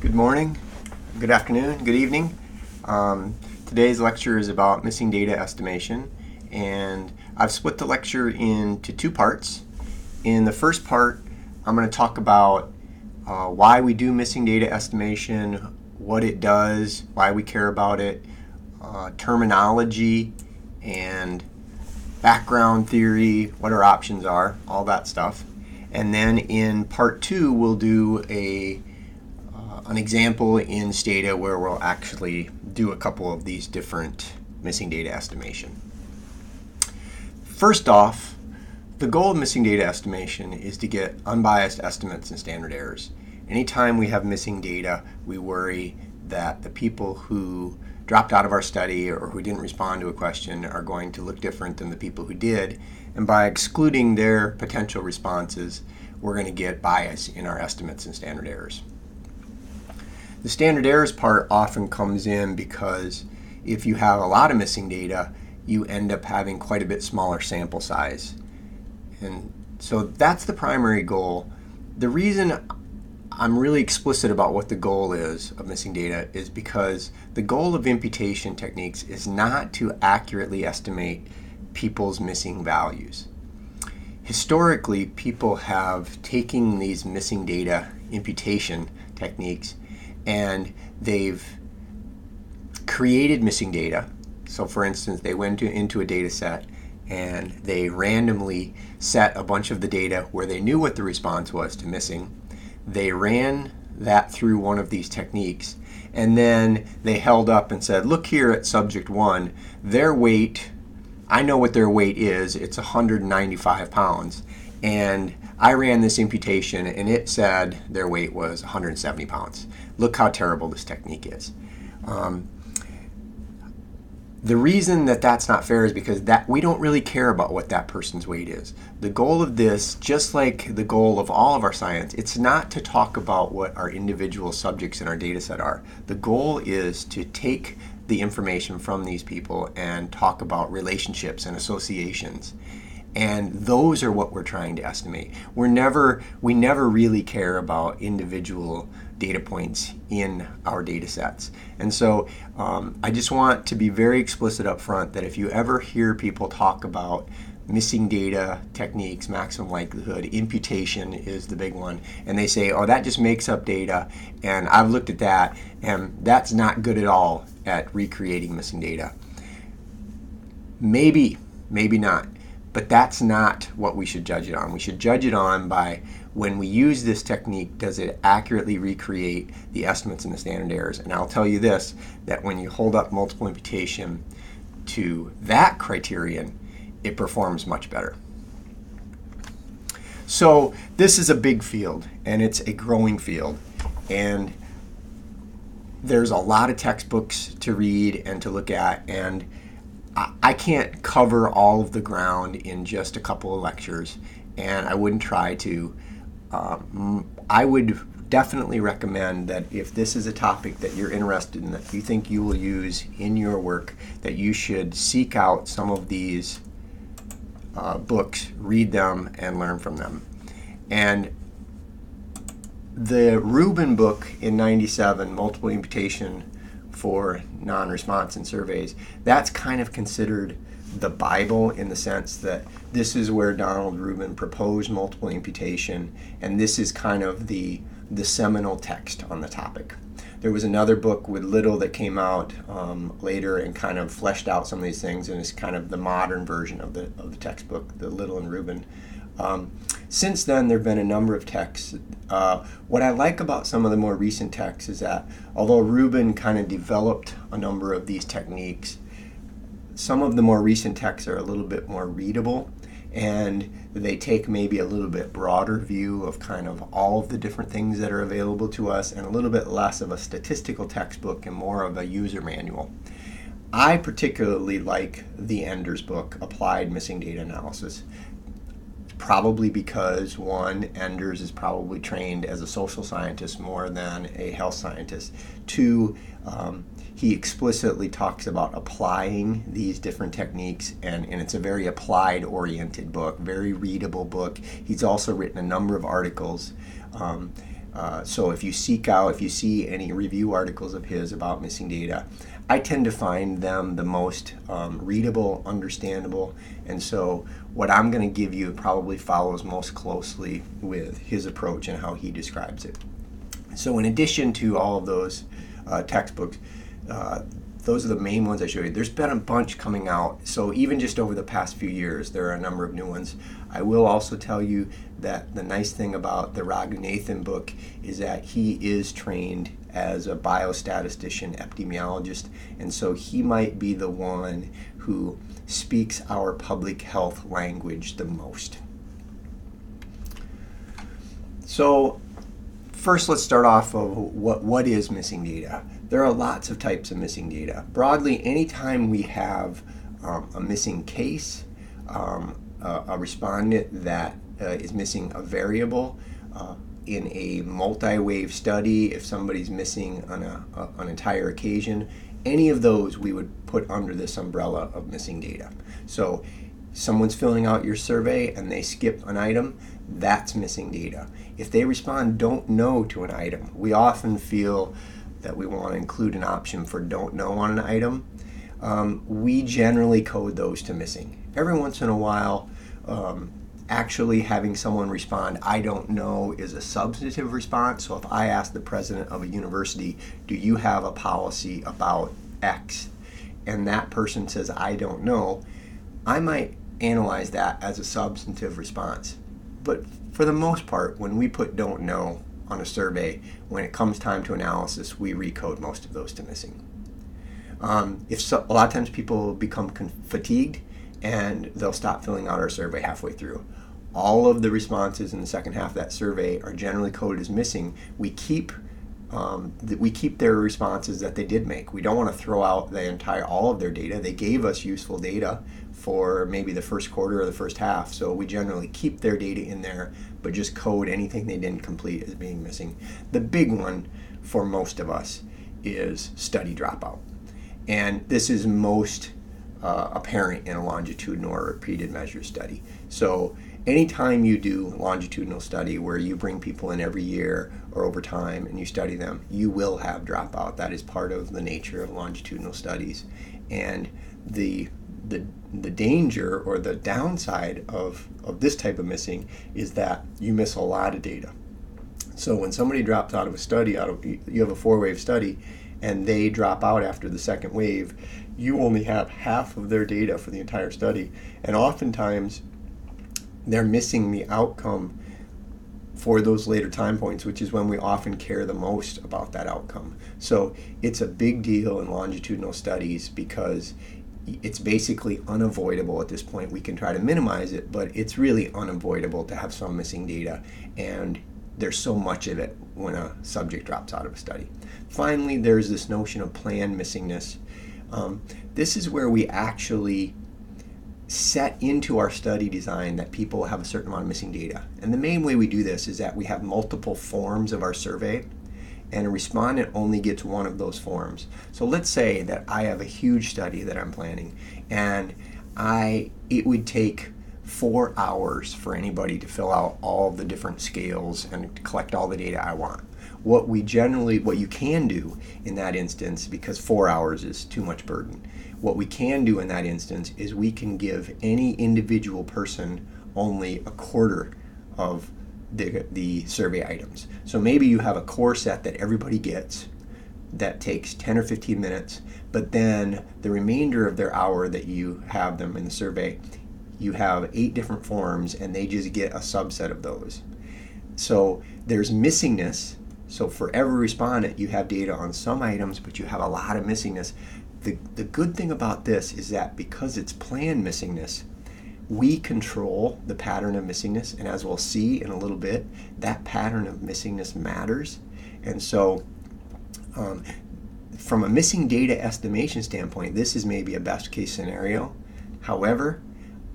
Good morning, good afternoon, good evening. Today's lecture is about missing data estimation, and I've split the lecture into two parts. In the first part, I'm going to talk about why we do missing data estimation, what it does, why we care about it, terminology and background theory, what our options are, all that stuff. And then in part two, we'll do an example in Stata where we'll actually do a couple of these different missing data estimation. First off, the goal of missing data estimation is to get unbiased estimates and standard errors. Anytime we have missing data, we worry that the people who dropped out of our study or who didn't respond to a question are going to look different than the people who did, and by excluding their potential responses, we're going to get bias in our estimates and standard errors. The standard errors part often comes in because if you have a lot of missing data, you end up having quite a bit smaller sample size. And so that's the primary goal. The reason I'm really explicit about what the goal is of missing data is because the goal of imputation techniques is not to accurately estimate people's missing values. Historically, people have taken these missing data imputation techniques and they've created missing data. So for instance, they went into a data set and they randomly set a bunch of the data where they knew what the response was to missing. They ran that through one of these techniques, and then they held up and said, look here at subject 1, their weight, I know what their weight is, it's 195 pounds, and I ran this imputation and it said their weight was 170 pounds. Look how terrible this technique is. The reason that that's not fair is because we don't really care about what that person's weight is. The goal of this, just like the goal of all of our science, it's not to talk about what our individual subjects in our data set are. The goal is to take the information from these people and talk about relationships and associations. And those are what we're trying to estimate. We never really care about individual data points in our data sets. And so I just want to be very explicit up front that if you ever hear people talk about missing data techniques, maximum likelihood, imputation is the big one, and they say, oh, that just makes up data, and I've looked at that, and that's not good at all at recreating missing data. Maybe not. But that's not what we should judge it on. We should judge it on by when we use this technique, does it accurately recreate the estimates and the standard errors? And I'll tell you this, that when you hold up multiple imputation to that criterion, it performs much better. So this is a big field, and it's a growing field. And there's a lot of textbooks to read and to look at, and I can't cover all of the ground in just a couple of lectures, and I wouldn't try to. I would definitely recommend that if this is a topic that you're interested in, that you think you will use in your work, that you should seek out some of these books, read them, and learn from them. And the Rubin book in '97, Multiple Imputation for Non-Response in Surveys, that's kind of considered the Bible in the sense that this is where Donald Rubin proposed multiple imputation, and this is kind of the seminal text on the topic. There was another book with Little that came out later and kind of fleshed out some of these things, and it's kind of the modern version of the textbook, the Little and Rubin. Since then, there have been a number of texts. What I like about some of the more recent texts is that although Rubin kind of developed a number of these techniques, some of the more recent texts are a little bit more readable, and they take maybe a little bit broader view of kind of all of the different things that are available to us, and a little bit less of a statistical textbook and more of a user manual. I particularly like the Ender's book, Applied Missing Data Analysis. Probably because, one, Enders is probably trained as a social scientist more than a health scientist. Two, he explicitly talks about applying these different techniques, and it's a very applied-oriented book, very readable book. He's also written a number of articles So if you seek out, if you see any review articles of his about missing data, I tend to find them the most readable, understandable, and so what I'm going to give you probably follows most closely with his approach and how he describes it. So in addition to all of those textbooks, those are the main ones I showed you. There's been a bunch coming out, so even just over the past few years, there are a number of new ones. I will also tell you that the nice thing about the Raghunathan book is that he is trained as a biostatistician epidemiologist, and so he might be the one who speaks our public health language the most. So first, let's start off of what is missing data. There are lots of types of missing data. Broadly, anytime we have a missing case, a respondent that is missing a variable, in a multi-wave study, if somebody's missing on an entire occasion, any of those we would put under this umbrella of missing data. So someone's filling out your survey and they skip an item, that's missing data. If they respond don't know to an item, we often feel that we want to include an option for don't know on an item. We generally code those to missing. Every once in a while, actually having someone respond, I don't know, is a substantive response. So if I ask the president of a university, do you have a policy about X? And that person says, I don't know, I might analyze that as a substantive response. But for the most part, when we put don't know on a survey, when it comes time to analysis, we recode most of those to missing. A lot of times people become fatigued and they'll stop filling out our survey halfway through. All of the responses in the second half of that survey are generally coded as missing. We keep their responses that they did make. We don't want to throw out all of their data. They gave us useful data for maybe the first quarter or the first half, so we generally keep their data in there, but just code anything they didn't complete as being missing. The big one for most of us is study dropout, and this is most apparent in a longitudinal or repeated measure study. So anytime you do a longitudinal study where you bring people in every year or over time and you study them, you will have dropout. That is part of the nature of longitudinal studies. And the danger or the downside of this type of missing is that you miss a lot of data. So when somebody drops out of a study, you have a 4-wave study, and they drop out after the second wave, you only have half of their data for the entire study. And oftentimes, they're missing the outcome for those later time points, which is when we often care the most about that outcome. So it's a big deal in longitudinal studies because it's basically unavoidable at this point. We can try to minimize it, but it's really unavoidable to have some missing data, and there's so much of it when a subject drops out of a study. Finally, there's this notion of planned missingness. This is where we actually set into our study design that people have a certain amount of missing data. And the main way we do this is that we have multiple forms of our survey, and a respondent only gets one of those forms. So let's say that I have a huge study that I'm planning, and it would take 4 hours for anybody to fill out all of the different scales and collect all the data I want. What you can do in that instance, because 4 hours is too much burden, what we can do in that instance is we can give any individual person only a quarter of the survey items. So maybe you have a core set that everybody gets that takes 10 or 15 minutes, but then the remainder of their hour that you have them in the survey, you have 8 different forms and they just get a subset of those. So there's missingness. So for every respondent, you have data on some items, but you have a lot of missingness. The good thing about this is that because it's planned missingness, we control the pattern of missingness, and as we'll see in a little bit, that pattern of missingness matters. And so from a missing data estimation standpoint, this is maybe a best case scenario. However,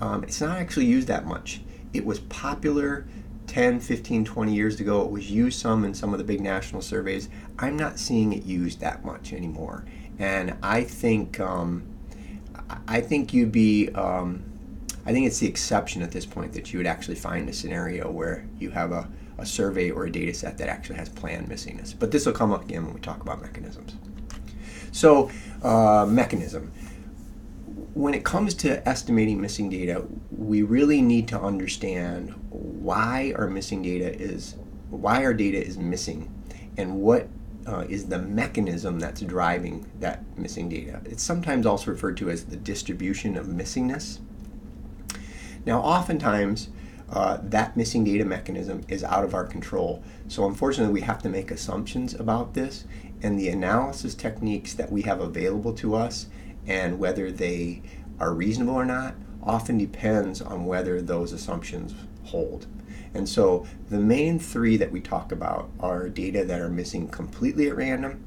it's not actually used that much. It was popular 10, 15, 20 years ago. It was used some in some of the big national surveys. I'm not seeing it used that much anymore. And I think I think it's the exception at this point that you would actually find a scenario where you have a a survey or a data set that actually has planned missingness. But this will come up again when we talk about mechanisms. So, mechanism. When it comes to estimating missing data, we really need to understand why our data is missing, and what is the mechanism that's driving that missing data. It's sometimes also referred to as the distribution of missingness. Now, oftentimes, that missing data mechanism is out of our control. So unfortunately, we have to make assumptions about this, and the analysis techniques that we have available to us and whether they are reasonable or not often depends on whether those assumptions hold. And so the main three that we talk about are data that are missing completely at random,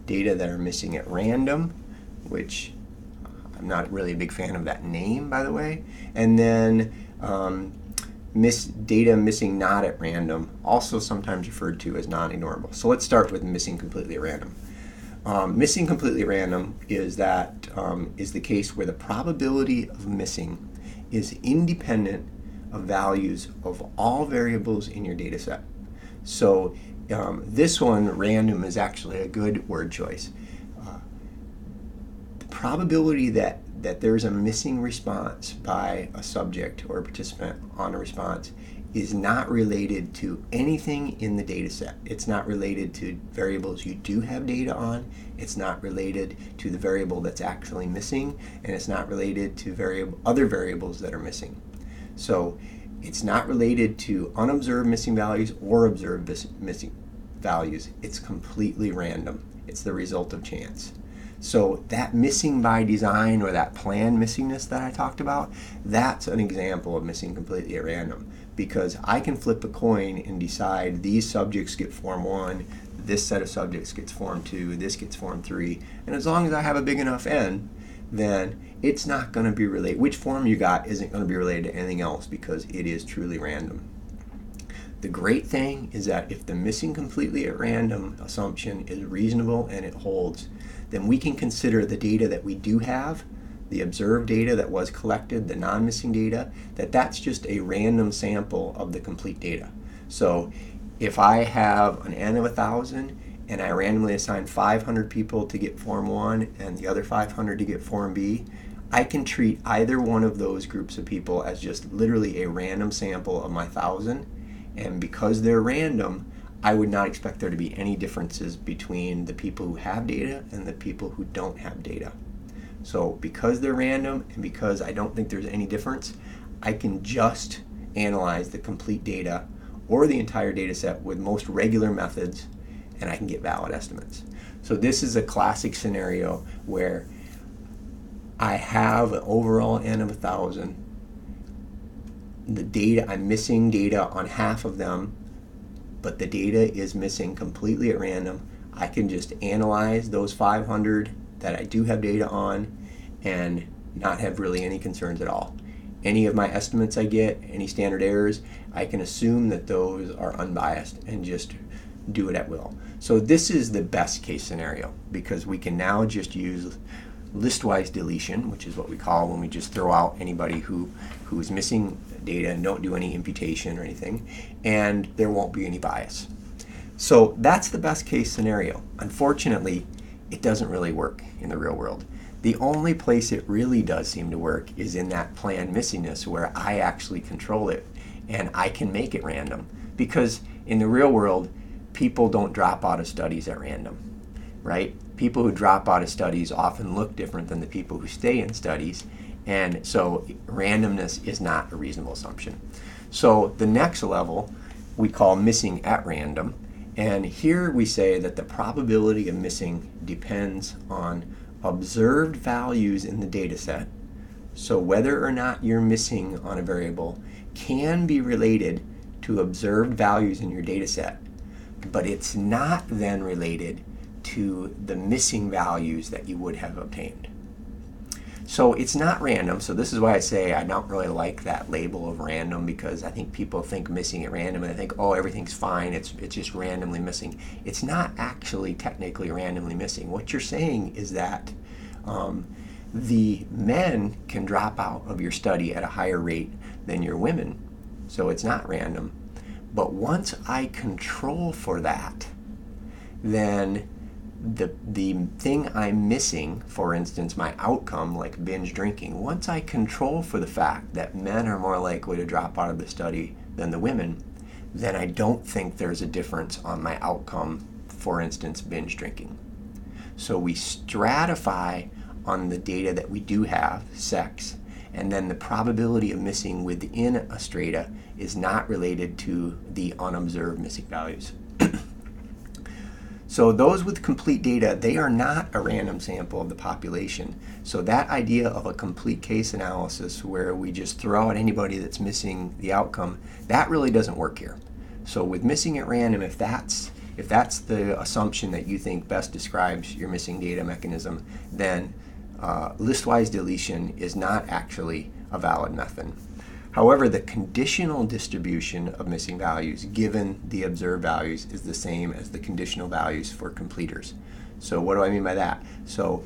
data that are missing at random, which I'm not really a big fan of that name, by the way, and then data missing not at random, also sometimes referred to as non-ignorable. So let's start with missing completely at random. Missing completely at random is the case where the probability of missing is independent of values of all variables in your data set. So this one, random, is actually a good word choice. The probability that there's a missing response by a subject or a participant on a response is not related to anything in the data set. It's not related to variables you do have data on. It's not related to the variable that's actually missing, and it's not related to other variables that are missing. So it's not related to unobserved missing values or observed missing values. It's completely random. It's the result of chance. So that missing by design, or that planned missingness that I talked about, that's an example of missing completely at random, because I can flip a coin and decide these subjects get form 1, this set of subjects gets form 2, this gets form 3, and as long as I have a big enough N, then it's not going to be related. Which form you got isn't going to be related to anything else, because it is truly random. The great thing is that if the missing completely at random assumption is reasonable and it holds, then we can consider the data that we do have, the observed data that was collected, the non-missing data, that's just a random sample of the complete data. So if I have an N of 1,000 and I randomly assign 500 people to get form 1 and the other 500 to get form B, I can treat either one of those groups of people as just literally a random sample of my 1,000, and because they're random, I would not expect there to be any differences between the people who have data and the people who don't have data. So because they're random and because I don't think there's any difference, I can just analyze the complete data or the entire data set with most regular methods, and I can get valid estimates. So this is a classic scenario where I have an overall N of 1,000. The data, I'm missing data on half of them, but the data is missing completely at random. I can just analyze those 500 that I do have data on and not have really any concerns at all. Any of my estimates I get, any standard errors, I can assume that those are unbiased and just do it at will. So this is the best case scenario, because we can now just use listwise deletion, which is what we call when we just throw out anybody who's missing data and don't do any imputation or anything, and there won't be any bias. So that's the best case scenario. Unfortunately, it doesn't really work in the real world. The only place it really does seem to work is in that planned missingness, where I actually control it and I can make it random, because in the real world, people don't drop out of studies at random, right? People who drop out of studies often look different than the people who stay in studies, and so randomness is not a reasonable assumption. So the next level we call missing at random, and here we say that the probability of missing depends on observed values in the data set. So whether or not you're missing on a variable can be related to observed values in your data set, but it's not then related to the missing values that you would have obtained. So it's not random. So this is why I say I don't really like that label of random, because I think people think missing at random and they think, oh, everything's fine, it's just randomly missing. It's not actually technically randomly missing. What you're saying is that the men can drop out of your study at a higher rate than your women, so it's not random. But once I control for that, then the thing I'm missing, for instance, my outcome, like binge drinking, once I control for the fact that men are more likely to drop out of the study than the women, then I don't think there's a difference on my outcome, for instance, binge drinking. So we stratify on the data that we do have, sex, and then the probability of missing within a strata is not related to the unobserved missing values. So those with complete data, they are not a random sample of the population. So that idea of a complete case analysis where we just throw out anybody that's missing the outcome, that really doesn't work here. So with missing at random, if that's the assumption that you think best describes your missing data mechanism, then listwise deletion is not actually a valid method. However, the conditional distribution of missing values given the observed values is the same as the conditional values for completers. So what do I mean by that? So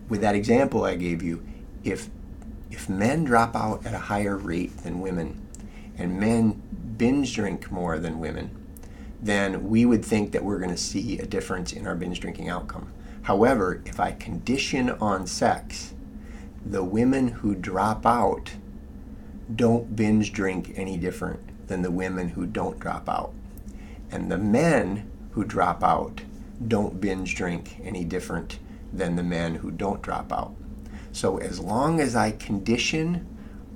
with that example I gave you, if men drop out at a higher rate than women and men binge drink more than women, then we would think that we're going to see a difference in our binge drinking outcome. However, if I condition on sex, the women who drop out don't binge drink any different than the women who don't drop out. And the men who drop out don't binge drink any different than the men who don't drop out. So as long as I condition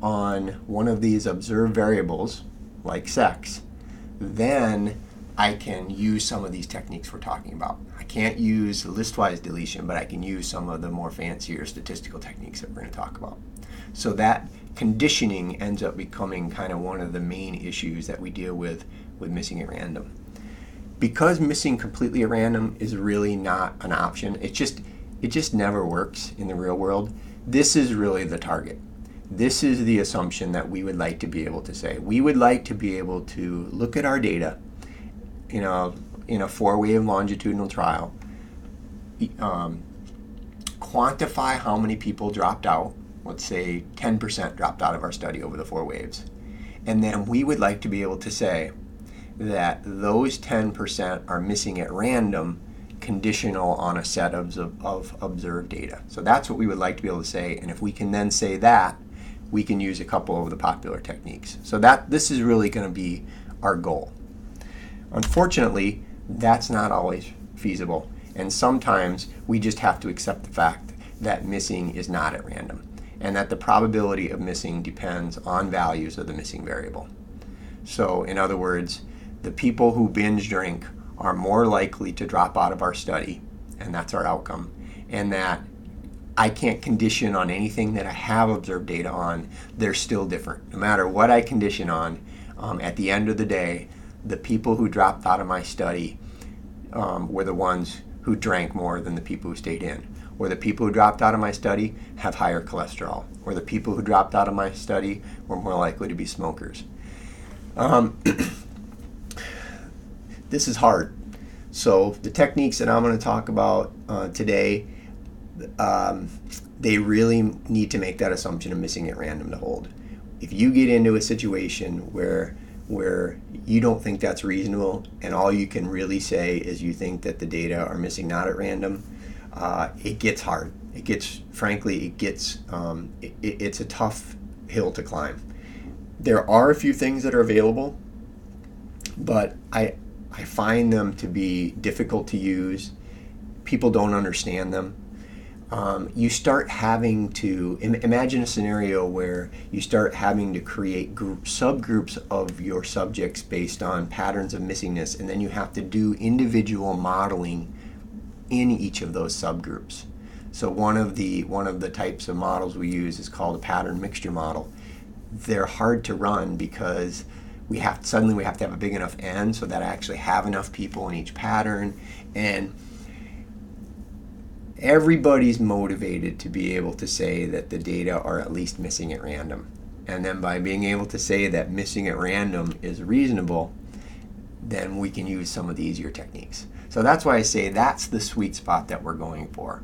on one of these observed variables, like sex, then I can use some of these techniques we're talking about. I can't use listwise deletion, but I can use some of the more fancier statistical techniques that we're going to talk about. So that conditioning ends up becoming kind of one of the main issues that we deal with missing at random. Because missing completely at random is really not an option, it just never works in the real world. This is really the target. This is the assumption that we would like to be able to say. We would like to be able to look at our data in a 4-wave longitudinal trial, quantify how many people dropped out. Let's say 10% dropped out of our study over the 4 waves. And then we would like to be able to say that those 10% are missing at random, conditional on a set of observed data. So that's what we would like to be able to say. And if we can then say that, we can use a couple of the popular techniques. So this is really going to be our goal. Unfortunately, that's not always feasible, and sometimes we just have to accept the fact that missing is not at random, and that the probability of missing depends on values of the missing variable. So in other words, the people who binge drink are more likely to drop out of our study, and that's our outcome, and that I can't condition on anything that I have observed data on. They're still different. No matter what I condition on, at the end of the day, the people who dropped out of my study were the ones who drank more than the people who stayed in. Or the people who dropped out of my study have higher cholesterol. Or the people who dropped out of my study were more likely to be smokers. This is hard. So the techniques that I'm going to talk about today, they really need to make that assumption of missing at random to hold. If you get into a situation where you don't think that's reasonable and all you can really say is you think that the data are missing not at random, it gets hard. It's a tough hill to climb. There are a few things that are available, but I find them to be difficult to use. People don't understand them. You start having to imagine a scenario where you start having to create subgroups of your subjects based on patterns of missingness, and then you have to do individual modeling in each of those subgroups. So one of the types of models we use is called a pattern mixture model. They're hard to run because we have to have a big enough N so that I actually have enough people in each pattern, and everybody's motivated to be able to say that the data are at least missing at random. And then by being able to say that missing at random is reasonable, then we can use some of the easier techniques. So that's why I say that's the sweet spot that we're going for.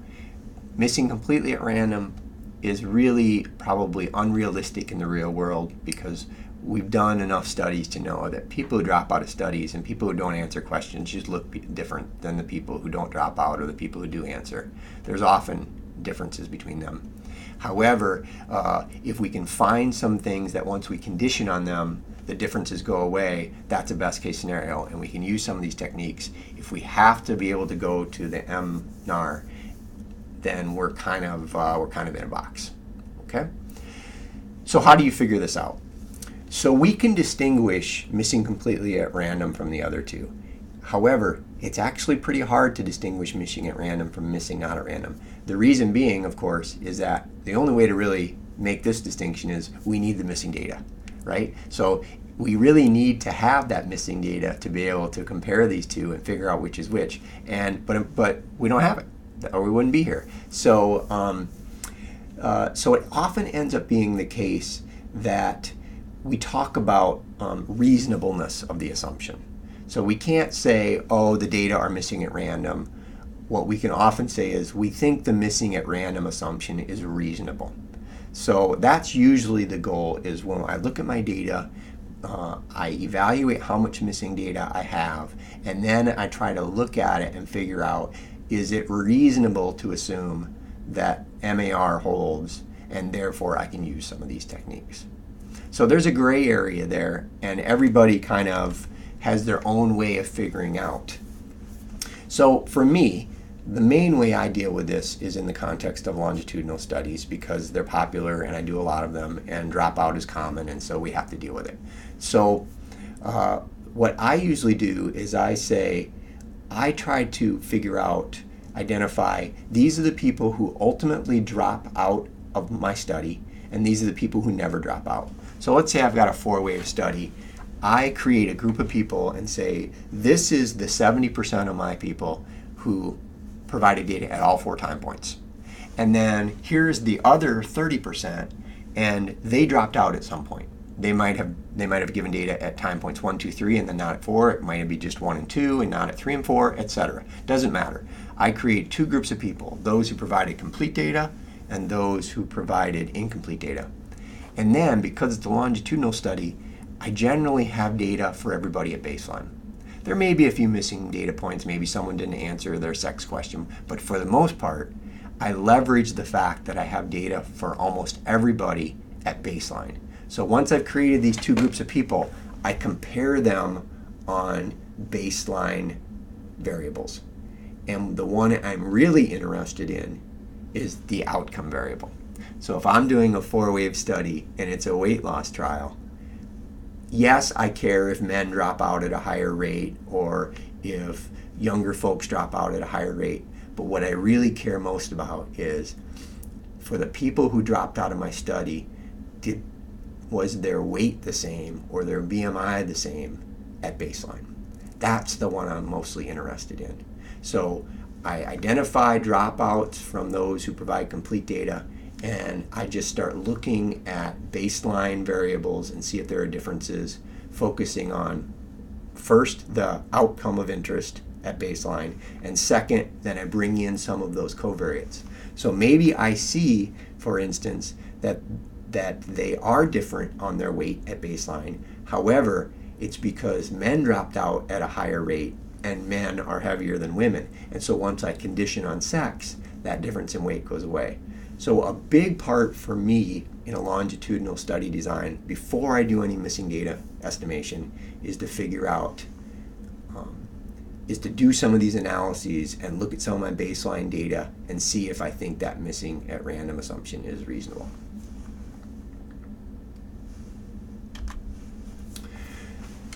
Missing completely at random is really probably unrealistic in the real world because we've done enough studies to know that people who drop out of studies and people who don't answer questions just look different than the people who don't drop out or the people who do answer. There's often differences between them. However, if we can find some things that once we condition on them, the differences go away, that's a best case scenario, and we can use some of these techniques. If we have to be able to go to the MNAR, then we're kind of in a box. Okay? So how do you figure this out? So we can distinguish missing completely at random from the other two. However, it's actually pretty hard to distinguish missing at random from missing not at random. The reason being, of course, is that the only way to really make this distinction is we need the missing data, right? So we really need to have that missing data to be able to compare these two and figure out which is which. But we don't have it, or we wouldn't be here. So so it often ends up being the case that we talk about reasonableness of the assumption. So we can't say, oh, the data are missing at random. What we can often say is we think the missing at random assumption is reasonable. So that's usually the goal, is when I look at my data, I evaluate how much missing data I have, and then I try to look at it and figure out, is it reasonable to assume that MAR holds, and therefore I can use some of these techniques. So there's a gray area there, and everybody kind of has their own way of figuring out. So for me, the main way I deal with this is in the context of longitudinal studies, because they're popular and I do a lot of them, and dropout is common, and so we have to deal with it. So what I usually do is I try to identify, these are the people who ultimately drop out of my study, and these are the people who never drop out. So let's say I've got a 4-wave study. I create a group of people and say, this is the 70% of my people who provided data at all 4 time points. And then here's the other 30%, and they dropped out at some point. They might have given data at time points 1, 2, 3, and then not at 4. It might be just 1 and 2, and not at 3 and 4, etc. Doesn't matter. I create 2 groups of people, those who provided complete data and those who provided incomplete data. And then, because it's a longitudinal study, I generally have data for everybody at baseline. There may be a few missing data points, maybe someone didn't answer their sex question, but for the most part, I leverage the fact that I have data for almost everybody at baseline. So once I've created these 2 groups of people, I compare them on baseline variables. And the one I'm really interested in is the outcome variable. So if I'm doing a 4-wave study and it's a weight loss trial, yes, I care if men drop out at a higher rate or if younger folks drop out at a higher rate. But what I really care most about is, for the people who dropped out of my study, was their weight the same or their BMI the same at baseline? That's the one I'm mostly interested in. So I identify dropouts from those who provide complete data, and I just start looking at baseline variables and see if there are differences, focusing on, first, the outcome of interest at baseline, and second, then I bring in some of those covariates. So maybe I see, for instance, that they are different on their weight at baseline. However, it's because men dropped out at a higher rate and men are heavier than women. And so once I condition on sex, that difference in weight goes away. So a big part for me in a longitudinal study design, before I do any missing data estimation, is to figure out, is to do some of these analyses and look at some of my baseline data and see if I think that missing at random assumption is reasonable.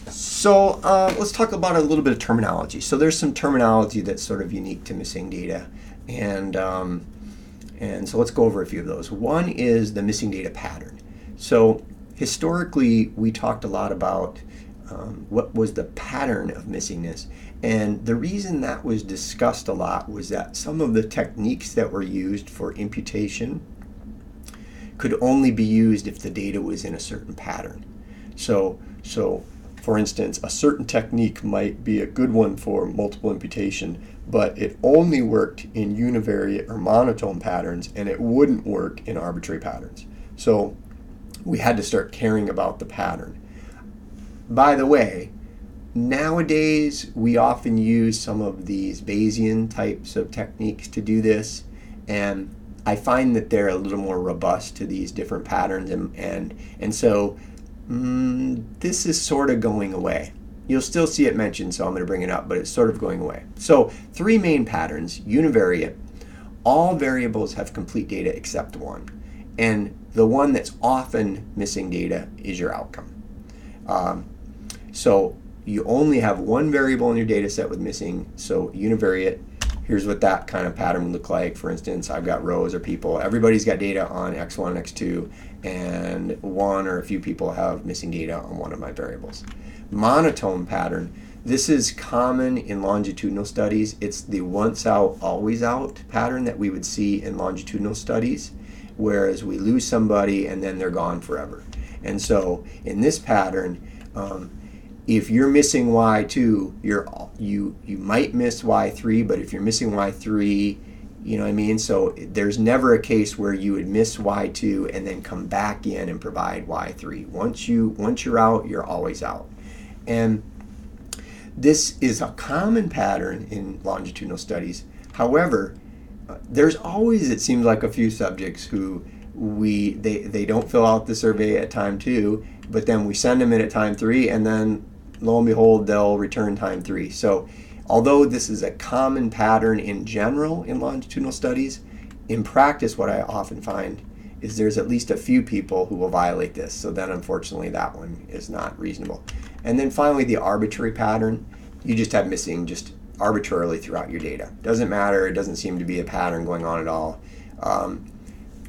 So let's talk about a little bit of terminology. So there's some terminology that's sort of unique to missing data, and so let's go over a few of those. One is the missing data pattern. So historically, we talked a lot about what was the pattern of missingness, and the reason that was discussed a lot was that some of the techniques that were used for imputation could only be used if the data was in a certain pattern. So for instance, a certain technique might be a good one for multiple imputation, but it only worked in univariate or monotone patterns, and it wouldn't work in arbitrary patterns. So we had to start caring about the pattern. By the way, nowadays we often use some of these Bayesian types of techniques to do this, and I find that they're a little more robust to these different patterns, and so this is sort of going away. You'll still see it mentioned, so I'm going to bring it up, but it's sort of going away. So 3 main patterns: univariate, all variables have complete data except one, and the one that's often missing data is your outcome. So you only have one variable in your data set with missing, so univariate. Here's what that kind of pattern would look like. For instance, I've got rows or people. Everybody's got data on x1 and x2, and one or a few people have missing data on one of my variables. Monotone pattern. This is common in longitudinal studies. It's the once out, always out pattern that we would see in longitudinal studies, whereas we lose somebody and then they're gone forever. And so in this pattern, if you're missing Y2, you might miss Y3, but if you're missing Y3, you know what I mean? So there's never a case where you would miss Y2 and then come back in and provide Y3. Once you're out, you're always out. And this is a common pattern in longitudinal studies. However, there's always, it seems like, a few subjects who they don't fill out the survey at time 2, but then we send them in at time 3, and then lo and behold, they'll return time 3. So although this is a common pattern in general in longitudinal studies, in practice what I often find is there's at least a few people who will violate this. So then unfortunately that one is not reasonable. And then finally, the arbitrary pattern. You just have missing just arbitrarily throughout your data. Doesn't matter, it doesn't seem to be a pattern going on at all.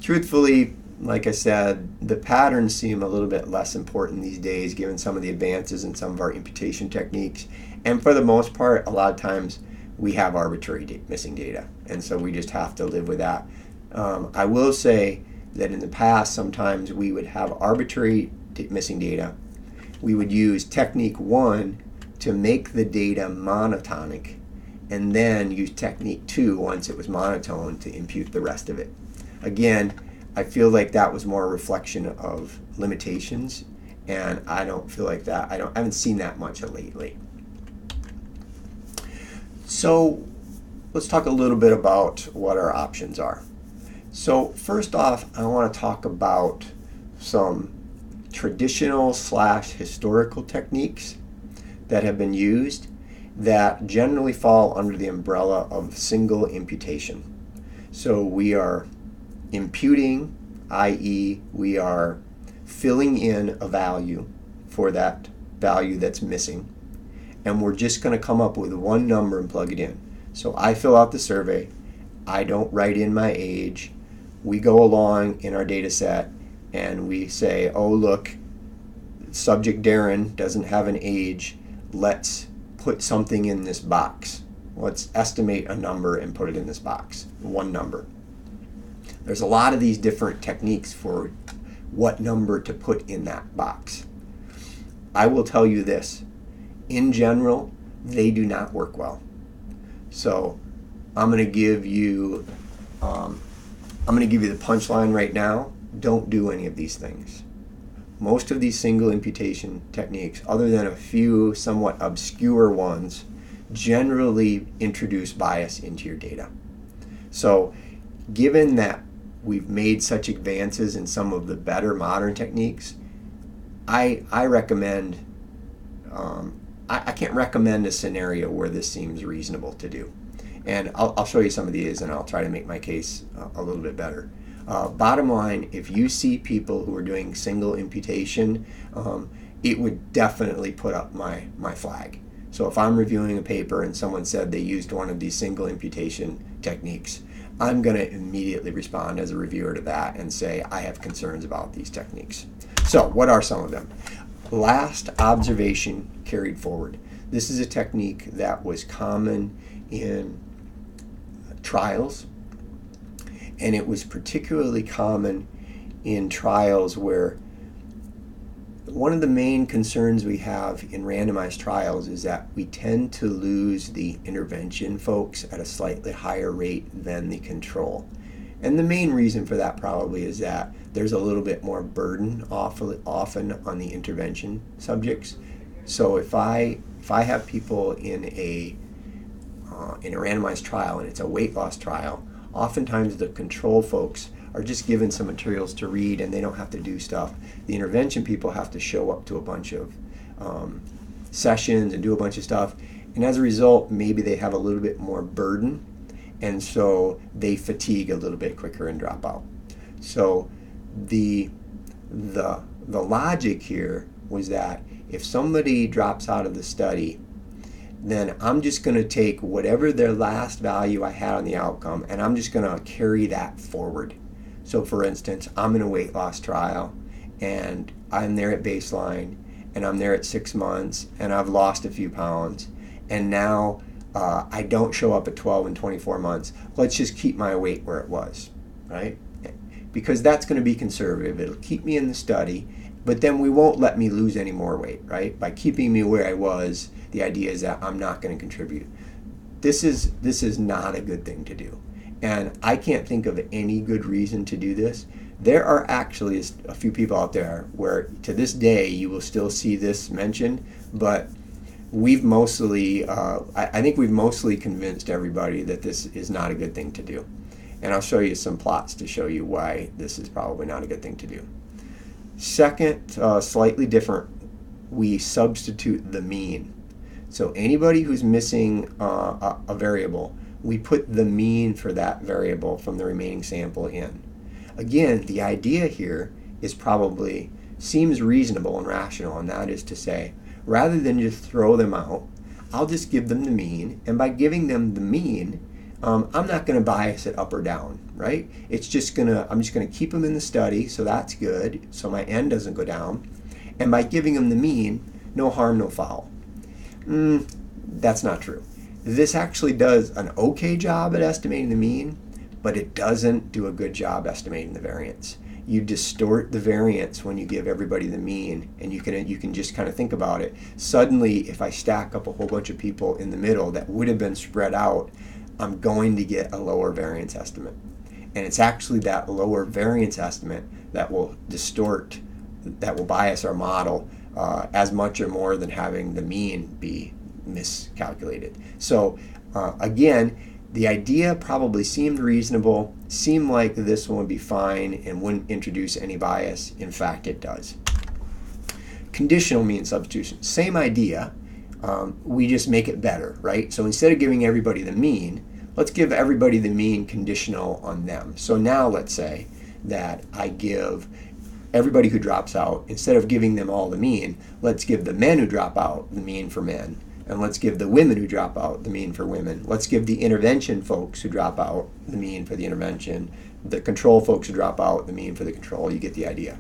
Truthfully, like I said, the patterns seem a little bit less important these days given some of the advances in some of our imputation techniques. And for the most part, a lot of times we have arbitrary missing data, and so we just have to live with that. I will say that in the past, sometimes we would have arbitrary missing data. We would use technique 1 to make the data monotonic, and then use technique 2 once it was monotone to impute the rest of it. Again, I feel like that was more a reflection of limitations, and I don't feel like that. I haven't seen that much lately. So let's talk a little bit about what our options are. So first off, I want to talk about some traditional / historical techniques that have been used that generally fall under the umbrella of single imputation. So we are imputing, i.e. we are filling in a value for that value that's missing, and we're just going to come up with one number and plug it in. So I fill out the survey, I don't write in my age, we go along in our data set and we say, oh look, subject Darren doesn't have an age, let's put something in this box. Let's estimate a number and put it in this box, one number. There's a lot of these different techniques for what number to put in that box. I will tell you this, in general, they do not work well. So I'm going to give you the punchline right now. Don't do any of these things. Most of these single imputation techniques, other than a few somewhat obscure ones, generally introduce bias into your data. So given that we've made such advances in some of the better modern techniques, I recommend, I can't recommend a scenario where this seems reasonable to do. And I'll show you some of these and I'll try to make my case a little bit better. Bottom line, if you see people who are doing single imputation, it would definitely put up my flag. So if I'm reviewing a paper and someone said they used one of these single imputation techniques, I'm going to immediately respond as a reviewer to that and say I have concerns about these techniques. So what are some of them? Last observation carried forward. This is a technique that was common in trials, and it was particularly common in trials where one of the main concerns we have in randomized trials is that we tend to lose the intervention folks at a slightly higher rate than the control. And the main reason for that probably is that there's a little bit more burden often on the intervention subjects. So if I have people in a randomized trial and it's a weight loss trial, oftentimes the control folks are just given some materials to read and they don't have to do stuff. The intervention people have to show up to a bunch of sessions and do a bunch of stuff. And as a result, maybe they have a little bit more burden, and so they fatigue a little bit quicker and drop out. So the logic here was that if somebody drops out of the study, then I'm just going to take whatever their last value I had on the outcome and I'm just going to carry that forward. So for instance, I'm in a weight loss trial and I'm there at baseline and I'm there at 6 months and I've lost a few pounds, and now I don't show up at 12 and 24 months. Let's just keep my weight where it was, right? Because that's going to be conservative. It'll keep me in the study, but then we won't let me lose any more weight, right? By keeping me where I was, the idea is that I'm not going to contribute. This is not a good thing to do. And I can't think of any good reason to do this. There are actually a few people out there where to this day you will still see this mentioned, but we've mostly, I think we've mostly convinced everybody that this is not a good thing to do. And I'll show you some plots to show you why this is probably not a good thing to do. Second, slightly different, we substitute the mean. So anybody who's missing a variable, we put the mean for that variable from the remaining sample in. Again, the idea here is probably seems reasonable and rational, and that is to say, rather than just throw them out, I'll just give them the mean, and by giving them the mean, I'm not going to bias it up or down, right? I'm just going to keep them in the study, so that's good, so my n doesn't go down, and by giving them the mean, no harm, no foul. That's not true. This actually does an okay job at estimating the mean, but it doesn't do a good job estimating the variance. You distort the variance when you give everybody the mean, and you can just kind of think about it. Suddenly, if I stack up a whole bunch of people in the middle that would have been spread out, I'm going to get a lower variance estimate. And it's actually that lower variance estimate that will distort, that will bias our model as much or more than having the mean be miscalculated. So again, the idea probably seemed reasonable, seemed like this one would be fine and wouldn't introduce any bias. In fact, it does. Conditional mean substitution, same idea, we just make it better, right? So instead of giving everybody the mean, let's give everybody the mean conditional on them. So now let's say that I give everybody who drops out, instead of giving them all the mean, let's give the men who drop out the mean for men. And let's give the women who drop out the mean for women. Let's give the intervention folks who drop out the mean for the intervention. The control folks who drop out the mean for the control. You get the idea.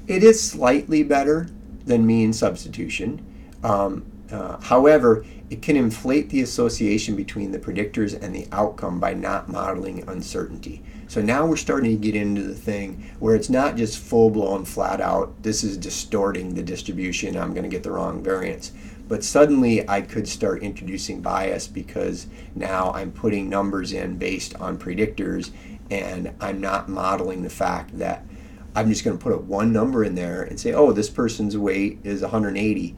It is slightly better than mean substitution. However, it can inflate the association between the predictors and the outcome by not modeling uncertainty. So now we're starting to get into the thing where it's not just full-blown, flat-out, this is distorting the distribution, I'm going to get the wrong variance. But suddenly I could start introducing bias because now I'm putting numbers in based on predictors and I'm not modeling the fact that I'm just going to put one number in there and say, oh, this person's weight is 180.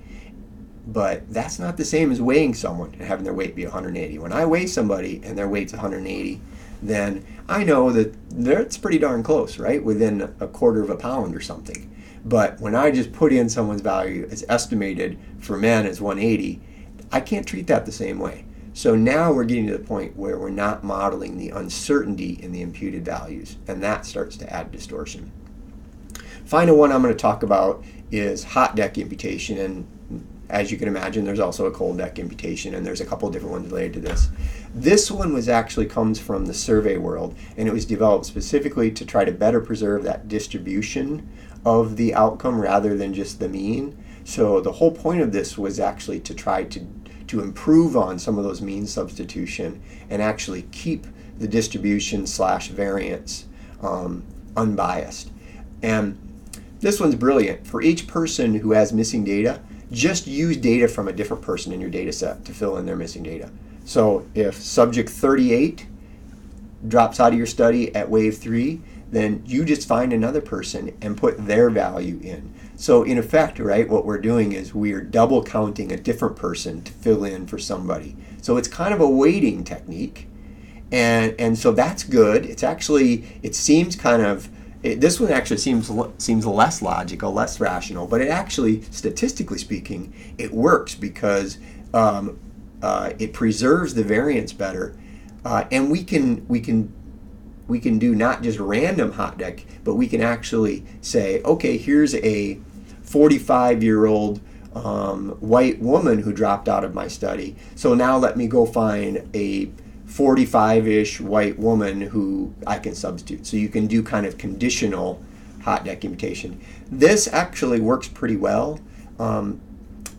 But that's not the same as weighing someone and having their weight be 180. When I weigh somebody and their weight's 180, then I know that it's pretty darn close, right? Within a quarter of a pound or something. But when I just put in someone's value as estimated for men as 180, I can't treat that the same way. So now we're getting to the point where we're not modeling the uncertainty in the imputed values, and that starts to add distortion. Final one I'm going to talk about is hot deck imputation, and as you can imagine, there's also a cold deck imputation, and there's a couple of different ones related to this. This one comes from the survey world, and it was developed specifically to try to better preserve that distribution of the outcome rather than just the mean. So the whole point of this was actually to try to improve on some of those mean substitution and actually keep the distribution / variance unbiased. And this one's brilliant. For each person who has missing data, just use data from a different person in your data set to fill in their missing data. So if subject 38 drops out of your study at wave 3, then you just find another person and put their value in. So in effect, right, what we're doing is we're double counting a different person to fill in for somebody. So it's kind of a weighting technique. And so that's good. It's actually, it seems kind of, this one actually seems less logical, less rational, but it actually, statistically speaking, it works because it preserves the variance better, and we can do not just random hot deck, but we can actually say, okay, here's a 45-year-old white woman who dropped out of my study. So now let me go find a 45-ish white woman who I can substitute. So you can do kind of conditional hot deck imputation. This actually works pretty well,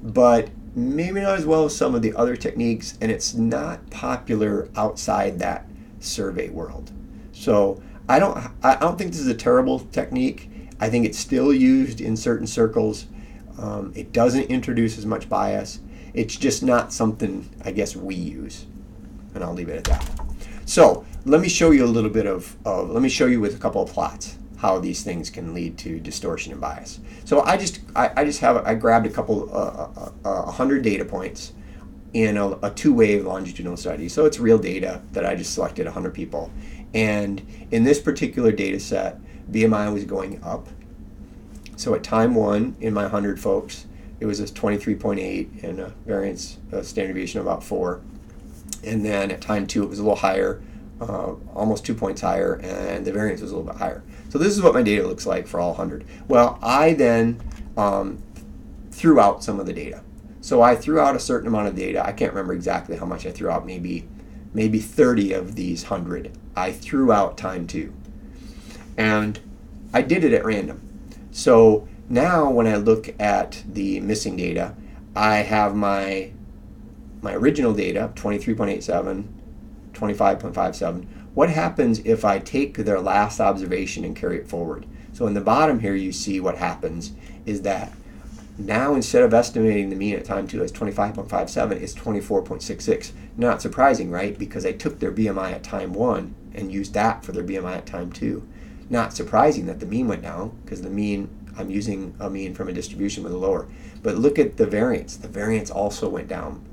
but maybe not as well as some of the other techniques, and it's not popular outside that survey world. So I don't think this is a terrible technique. I think it's still used in certain circles. It doesn't introduce as much bias. It's just not something, I guess, we use. And I'll leave it at that. So let me show you a little bit let me show you with a couple of plots how these things can lead to distortion and bias. So I grabbed a couple 100 data points in a two-wave longitudinal study. So it's real data that I just selected 100 people. And in this particular data set, BMI was going up. So at time 1 in my 100 folks, it was a 23.8 and a variance standard deviation of about 4. And then at time 2 it was a little higher, almost 2 points higher, and the variance was a little bit higher. So this is what my data looks like for all 100. Well, I then threw out some of the data. So I threw out a certain amount of data. I can't remember exactly how much I threw out, maybe 30 of these 100. I threw out time 2. And I did it at random. So now when I look at the missing data, I have my original data, 23.87, 25.57. What happens if I take their last observation and carry it forward? So in the bottom here you see what happens is that now instead of estimating the mean at time 2 as 25.57, it's 24.66. Not surprising, right? Because I took their BMI at time 1 and used that for their BMI at time 2. Not surprising that the mean went down, because the mean, I'm using a mean from a distribution with a lower. But look at the variance. The variance also went down,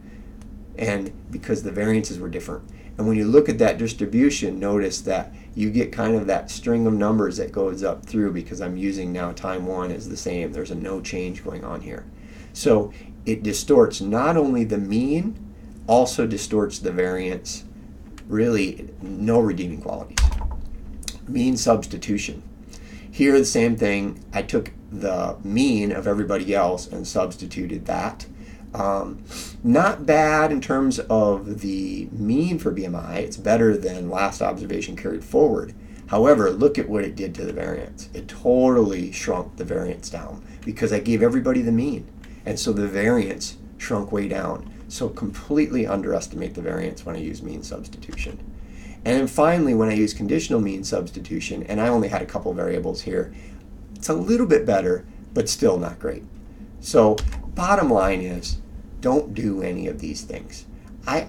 and because the variances were different. And when you look at that distribution, notice that you get kind of that string of numbers that goes up through, because I'm using now time 1 is the same. There's a no change going on here. So it distorts not only the mean, also distorts the variance. Really no redeeming qualities. Mean substitution. Here the same thing. I took the mean of everybody else and substituted that. Not bad in terms of the mean for BMI. It's better than last observation carried forward. However, look at what it did to the variance. It totally shrunk the variance down because I gave everybody the mean. And so the variance shrunk way down. So completely underestimate the variance when I use mean substitution. And then finally, when I use conditional mean substitution, and I only had a couple variables here, it's a little bit better, but still not great. So bottom line is, don't do any of these things. I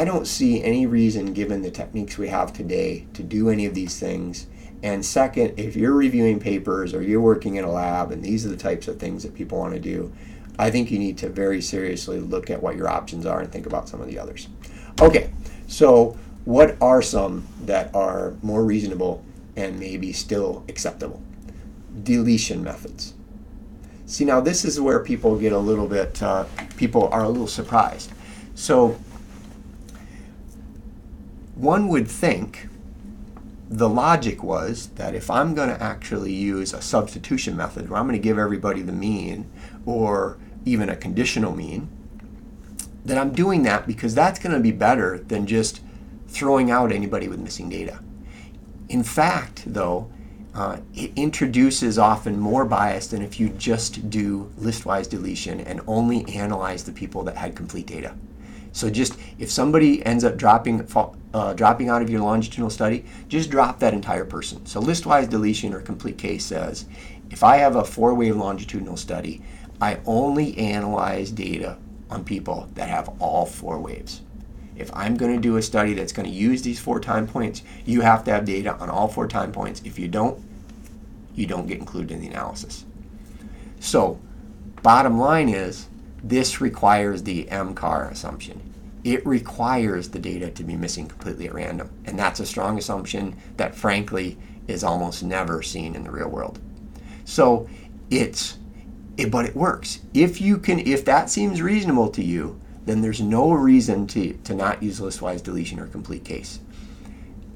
don't see any reason, given the techniques we have today, to do any of these things. And second, if you're reviewing papers or you're working in a lab and these are the types of things that people want to do, I think you need to very seriously look at what your options are and think about some of the others. Okay, so what are some that are more reasonable and maybe still acceptable? Deletion methods. See, now this is where people get a little bit, people are a little surprised. So one would think the logic was that if I'm going to actually use a substitution method where I'm going to give everybody the mean or even a conditional mean, that I'm doing that because that's going to be better than just throwing out anybody with missing data. In fact, though, it introduces often more bias than if you just do listwise deletion and only analyze the people that had complete data. So just if somebody ends up dropping out of your longitudinal study, just drop that entire person. So listwise deletion or complete case says, if I have a 4-wave longitudinal study, I only analyze data on people that have all 4 waves. If I'm going to do a study that's going to use these 4 time points, you have to have data on all 4 time points. If you don't get included in the analysis. So, bottom line is, this requires the MCAR assumption. It requires the data to be missing completely at random. And that's a strong assumption that, frankly, is almost never seen in the real world. So, but it works. If that seems reasonable to you, then there's no reason to not use listwise deletion or complete case,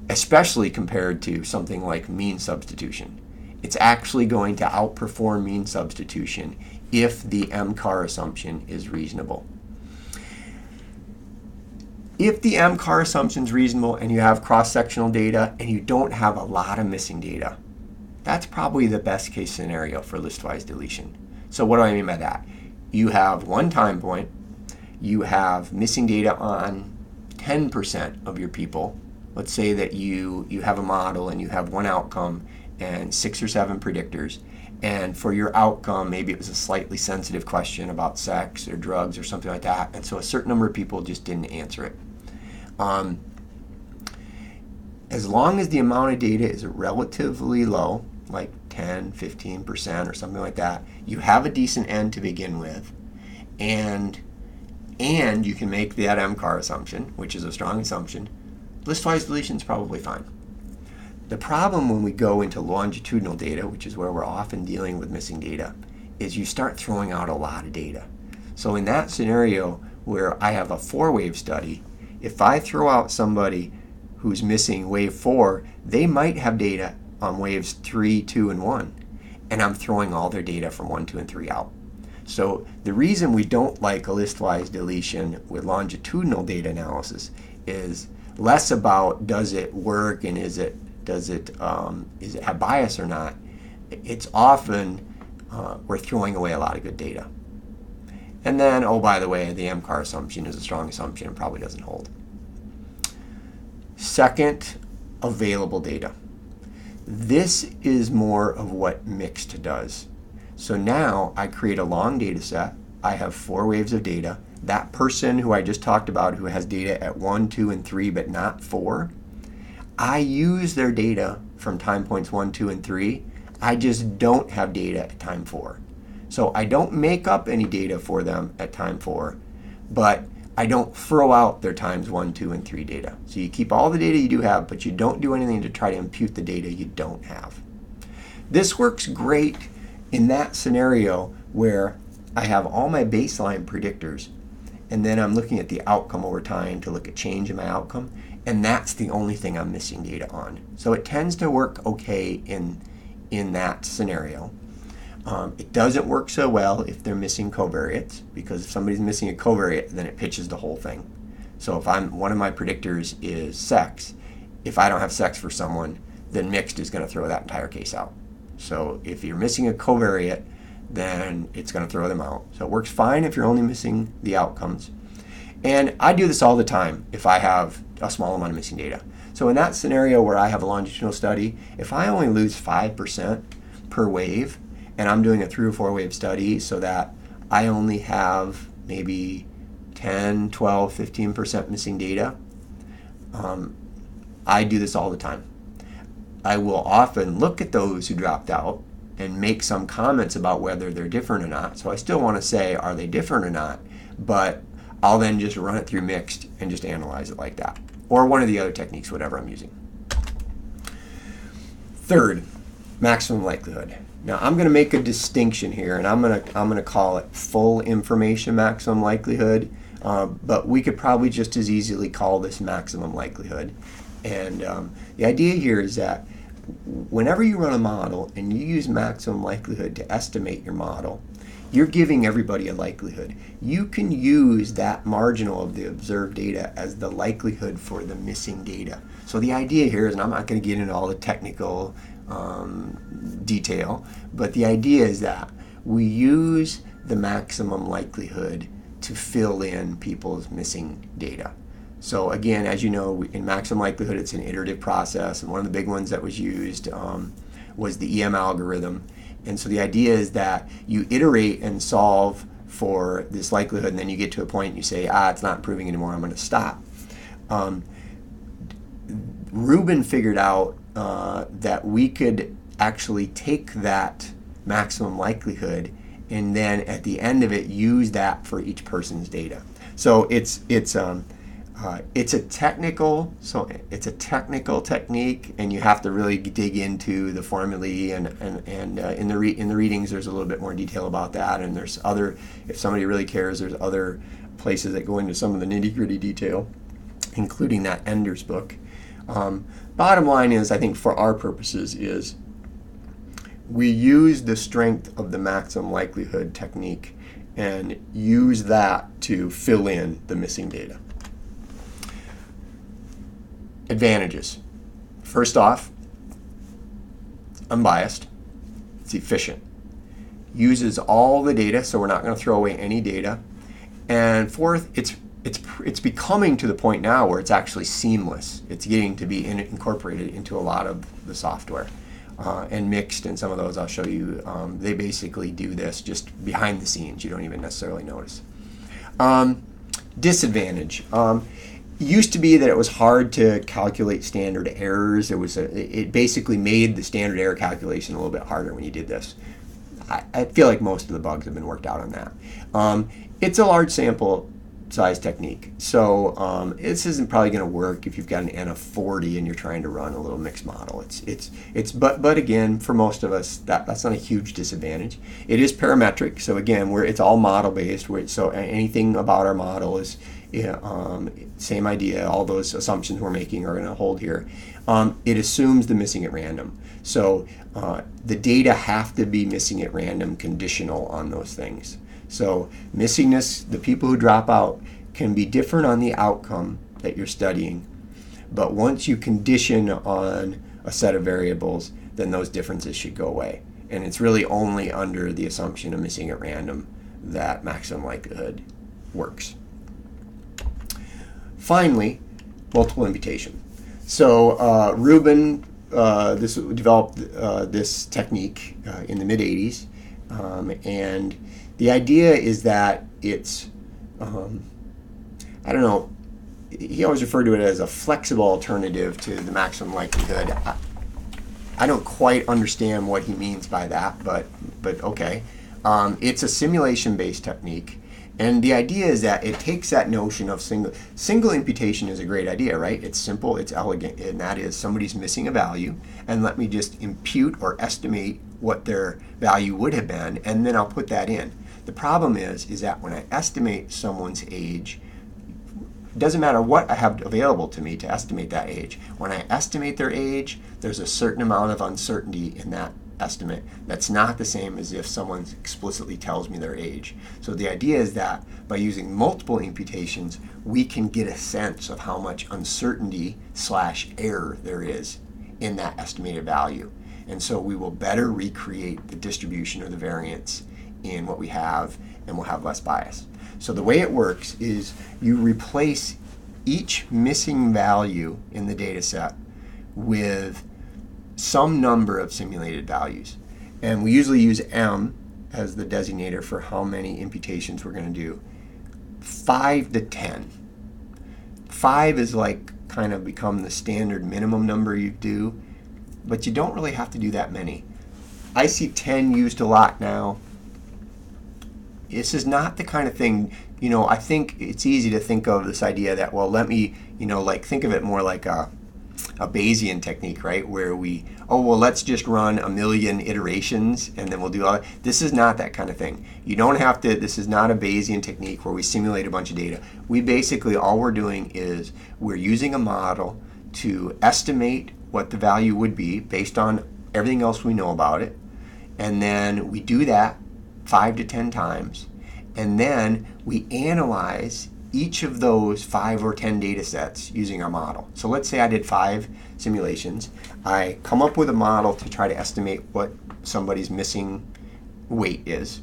especially compared to something like mean substitution. It's actually going to outperform mean substitution if the MCAR assumption is reasonable. If the MCAR assumption is reasonable and you have cross-sectional data and you don't have a lot of missing data, that's probably the best case scenario for listwise deletion. So what do I mean by that? You have 1 time point, you have missing data on 10% of your people. Let's say that you have a model and you have 1 outcome and 6 or 7 predictors, and for your outcome, maybe it was a slightly sensitive question about sex or drugs or something like that, and so a certain number of people just didn't answer it. As long as the amount of data is relatively low, like 10, 15% or something like that, you have a decent N to begin with, and you can make that MCAR assumption, which is a strong assumption, listwise deletion is probably fine. The problem when we go into longitudinal data, which is where we're often dealing with missing data, is you start throwing out a lot of data. So in that scenario where I have a 4-wave study, if I throw out somebody who's missing wave 4, they might have data on waves 3, 2, and 1, and I'm throwing all their data from 1, 2, and 3 out. So the reason we don't like a listwise deletion with longitudinal data analysis is less about does it work and does it have bias or not. It's often we're throwing away a lot of good data. And then, oh, by the way, the MCAR assumption is a strong assumption and probably doesn't hold. Second, available data. This is more of what mixed does. So now I create a long data set. I have 4 waves of data. That person who I just talked about who has data at 1, 2, and 3 but not 4, I use their data from time points 1, 2, and 3. I just don't have data at time 4. So I don't make up any data for them at time 4, but I don't throw out their times 1, 2, and 3 data. So you keep all the data you do have, but you don't do anything to try to impute the data you don't have. This works great in that scenario where I have all my baseline predictors, and then I'm looking at the outcome over time to look at change in my outcome, and that's the only thing I'm missing data on. So it tends to work okay in that scenario. It doesn't work so well if they're missing covariates, because if somebody's missing a covariate, then it pitches the whole thing. So if one of my predictors is sex, if I don't have sex for someone, then mixed is going to throw that entire case out. So if you're missing a covariate, then it's going to throw them out. So it works fine if you're only missing the outcomes. And I do this all the time if I have a small amount of missing data. So in that scenario where I have a longitudinal study, if I only lose 5% per wave, and I'm doing a 3 or 4 wave study so that I only have maybe 10, 12, 15% missing data, I do this all the time. I will often look at those who dropped out and make some comments about whether they're different or not. So I still want to say, are they different or not? But I'll then just run it through mixed and just analyze it like that. Or one of the other techniques, whatever I'm using. Third, maximum likelihood. Now I'm going to make a distinction here, and I'm going to call it full information maximum likelihood, but we could probably just as easily call this maximum likelihood. And the idea here is that whenever you run a model and you use maximum likelihood to estimate your model, you're giving everybody a likelihood. You can use that marginal of the observed data as the likelihood for the missing data. So the idea here is, and I'm not going to get into all the technical detail, but the idea is that we use the maximum likelihood to fill in people's missing data. So again, as you know, in maximum likelihood, it's an iterative process, and one of the big ones that was used was the EM algorithm. And so the idea is that you iterate and solve for this likelihood, and then you get to a point and you say, it's not improving anymore, I'm going to stop. Rubin figured out that we could actually take that maximum likelihood and then at the end of it use that for each person's data. So it's a technical technique, and you have to really dig into the formulae, and in the readings there's a little bit more detail about that, and there's other, if somebody really cares, there's other places that go into some of the nitty-gritty detail, including that Ender's book. Bottom line is, I think for our purposes, is we use the strength of the maximum likelihood technique and use that to fill in the missing data. Advantages. First off, unbiased. It's efficient. Uses all the data, so we're not going to throw away any data. And fourth, it's becoming to the point now where it's actually seamless. It's getting to be incorporated into a lot of the software. And mixed, and some of those I'll show you. They basically do this just behind the scenes. You don't even necessarily notice. Disadvantage. Used to be that it was hard to calculate standard errors. It basically made the standard error calculation a little bit harder when you did this. I feel like most of the bugs have been worked out on that. It's a large sample size technique, so this isn't probably going to work if you've got an N of 40 and you're trying to run a little mixed model. But again, for most of us, that's not a huge disadvantage. It is parametric, so again, it's all model based. So anything about our model is same idea. All those assumptions we're making are going to hold here. It assumes the missing at random, so the data have to be missing at random, conditional on those things. So missingness, the people who drop out, can be different on the outcome that you're studying. But once you condition on a set of variables, then those differences should go away. And it's really only under the assumption of missing at random that maximum likelihood works. Finally, multiple imputation. So Rubin developed this technique in the mid-'80s, and the idea is that it's, I don't know, he always referred to it as a flexible alternative to the maximum likelihood. I don't quite understand what he means by that, but okay. It's a simulation-based technique, and the idea is that it takes that notion of single imputation is a great idea, right? It's simple, it's elegant, and that is somebody's missing a value, and let me just impute or estimate what their value would have been, and then I'll put that in. The problem is that when I estimate someone's age, it doesn't matter what I have available to me to estimate that age. When I estimate their age, there's a certain amount of uncertainty in that estimate that's not the same as if someone explicitly tells me their age. So the idea is that by using multiple imputations, we can get a sense of how much uncertainty / error there is in that estimated value. And so we will better recreate the distribution or the variance in what we have, and we'll have less bias. So the way it works is you replace each missing value in the data set with some number of simulated values. And we usually use M as the designator for how many imputations we're going to do. 5 to 10. 5 is like kind of become the standard minimum number you do, but you don't really have to do that many. I see 10 used a lot now. This is not the kind of thing, I think it's easy to think of this idea that, well, let me, think of it more like a Bayesian technique, right? Where let's just run 1,000,000 iterations and then we'll do all that. This is not that kind of thing. You don't have to, this is not a Bayesian technique where we simulate a bunch of data. We basically, all we're doing is we're using a model to estimate what the value would be based on everything else we know about it. And then we do that 5 to 10 times, and then we analyze each of those 5 or 10 data sets using our model. So let's say I did 5 simulations. I come up with a model to try to estimate what somebody's missing weight is.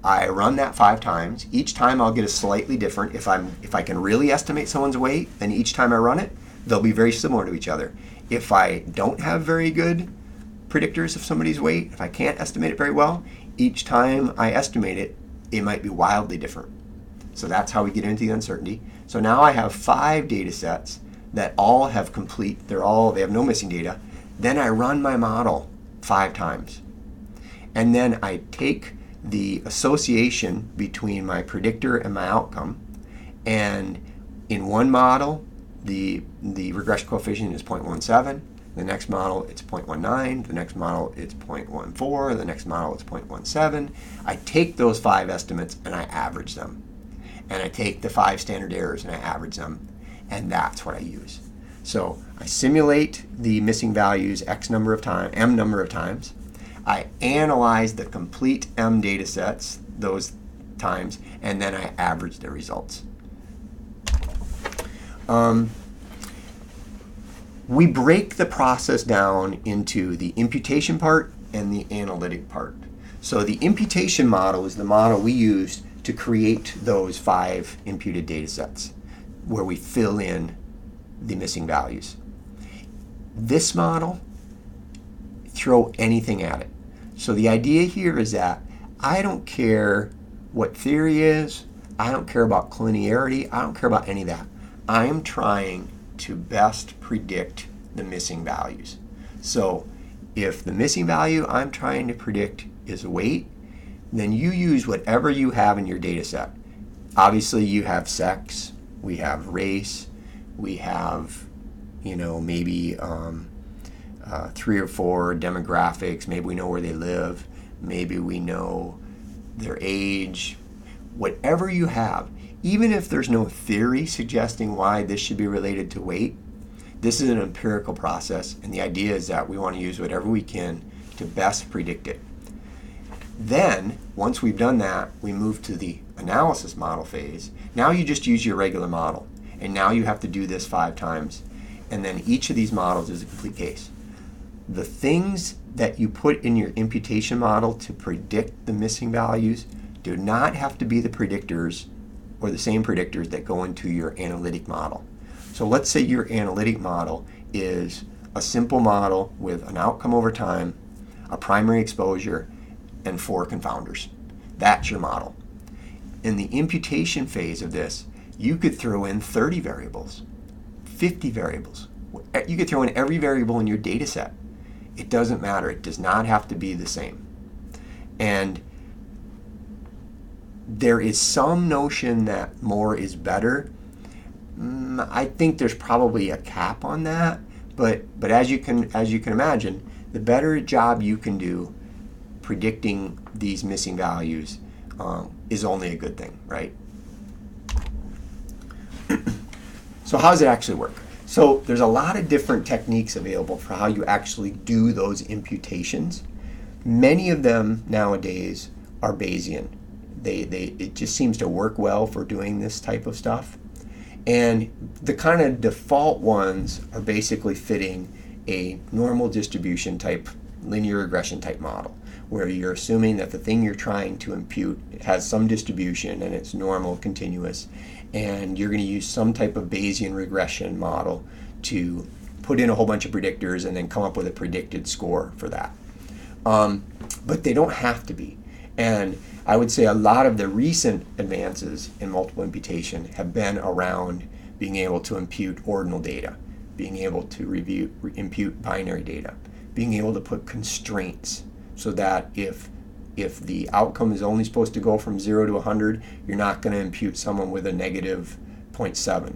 I run that 5 times. Each time I'll get a slightly different. If I can really estimate someone's weight, then each time I run it, they'll be very similar to each other. If I don't have very good predictors of somebody's weight, if I can't estimate it very well, each time I estimate it, it might be wildly different. So that's how we get into the uncertainty. So now I have 5 data sets that all have they have no missing data. Then I run my model 5 times. And then I take the association between my predictor and my outcome, and in one model the regression coefficient is 0.17, the next model it's 0.19, the next model it's 0.14, the next model it's 0.17. I take those 5 estimates and I average them. And I take the 5 standard errors and I average them, and that's what I use. So I simulate the missing values m number of times. I analyze the complete M data sets those times, and then I average the results. We break the process down into the imputation part and the analytic part. So the imputation model is the model we use to create those 5 imputed data sets where we fill in the missing values. This model, throw anything at it. So the idea here is that I don't care what theory is, I don't care about collinearity, I don't care about any of that. I am trying to best predict the missing values. So if the missing value I'm trying to predict is weight, then you use whatever you have in your data set. Obviously you have sex, we have race, we have, maybe 3 or 4 demographics. Maybe we know where they live, maybe we know their age. Whatever you have, even if there's no theory suggesting why this should be related to weight, this is an empirical process, and the idea is that we want to use whatever we can to best predict it. Then, once we've done that, we move to the analysis model phase. Now you just use your regular model, and now you have to do this 5 times, and then each of these models is a complete case. The things that you put in your imputation model to predict the missing values do not have to be the predictors or the same predictors that go into your analytic model. So let's say your analytic model is a simple model with an outcome over time, a primary exposure, and 4 confounders. That's your model. In the imputation phase of this, you could throw in 30 variables, 50 variables. You could throw in every variable in your data set. It doesn't matter. It does not have to be the same. And there is some notion that more is better. I think there's probably a cap on that, but as you can imagine, the better job you can do predicting these missing values is only a good thing, right? So how does it actually work? So there's a lot of different techniques available for how you actually do those imputations. Many of them nowadays are Bayesian. It just seems to work well for doing this type of stuff. And the kind of default ones are basically fitting a normal distribution type, linear regression type model, where you're assuming that the thing you're trying to impute has some distribution and it's normal, continuous, and you're going to use some type of Bayesian regression model to put in a whole bunch of predictors and then come up with a predicted score for that. But they don't have to be. And I would say a lot of the recent advances in multiple imputation have been around being able to impute ordinal data, being able to impute binary data, being able to put constraints so that if the outcome is only supposed to go from 0 to 100, you're not going to impute someone with a negative 0.7.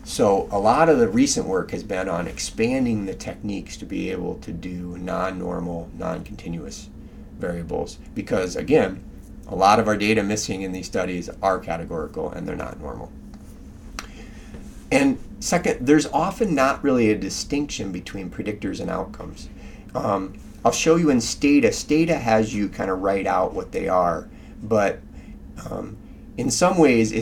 So a lot of the recent work has been on expanding the techniques to be able to do non-normal, non-continuous variables, because again, a lot of our data missing in these studies are categorical and they're not normal. And second, there's often not really a distinction between predictors and outcomes. I'll show you in Stata. Stata has you kind of write out what they are, but in some ways,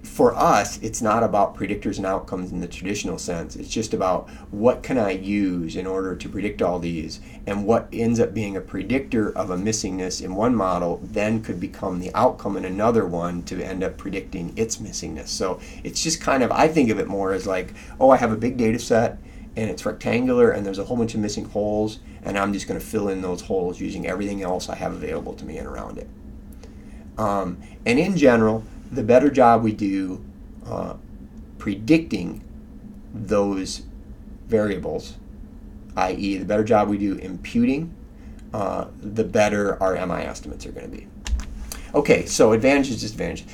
for us, it's not about predictors and outcomes in the traditional sense. It's just about what can I use in order to predict all these, and what ends up being a predictor of a missingness in one model then could become the outcome in another one to end up predicting its missingness. So it's just kind of, I think of it more as like, oh, I have a big data set and it's rectangular and there's a whole bunch of missing holes, and I'm just going to fill in those holes using everything else I have available to me and around it. And in general, the better job we do predicting those variables, i.e. the better job we do imputing, the better our MI estimates are going to be. Okay, so advantages, disadvantages.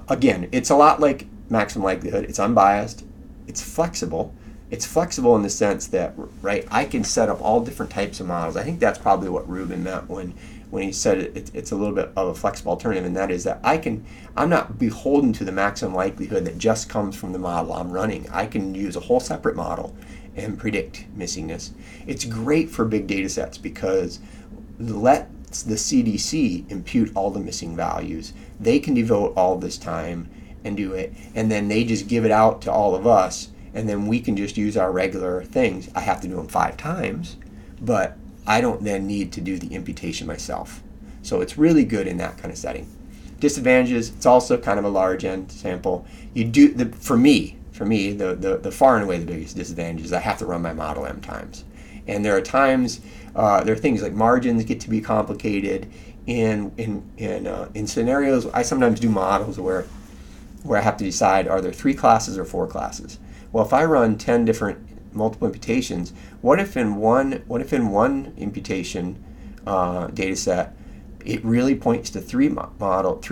Again, it's a lot like maximum likelihood. It's unbiased. It's flexible. It's flexible in the sense that, right, I can set up all different types of models. I think that's probably what Ruben meant when he said it's a little bit of a flexible alternative, and that is that I'm not beholden to the maximum likelihood that just comes from the model I'm running. I can use a whole separate model and predict missingness. It's great for big data sets because lets the CDC impute all the missing values. They can devote all this time and do it, and then they just give it out to all of us, and then we can just use our regular things. I have to do them 5 times, but I don't then need to do the imputation myself. So it's really good in that kind of setting. Disadvantages, it's also kind of a large n sample. For me, the far and away the biggest disadvantage is I have to run my model m times. And there are times, there are things like margins get to be complicated. In scenarios, I sometimes do models where I have to decide, are there 3 classes or 4 classes? Well, if I run 10 different multiple imputations, what if in one imputation data set it really points to 3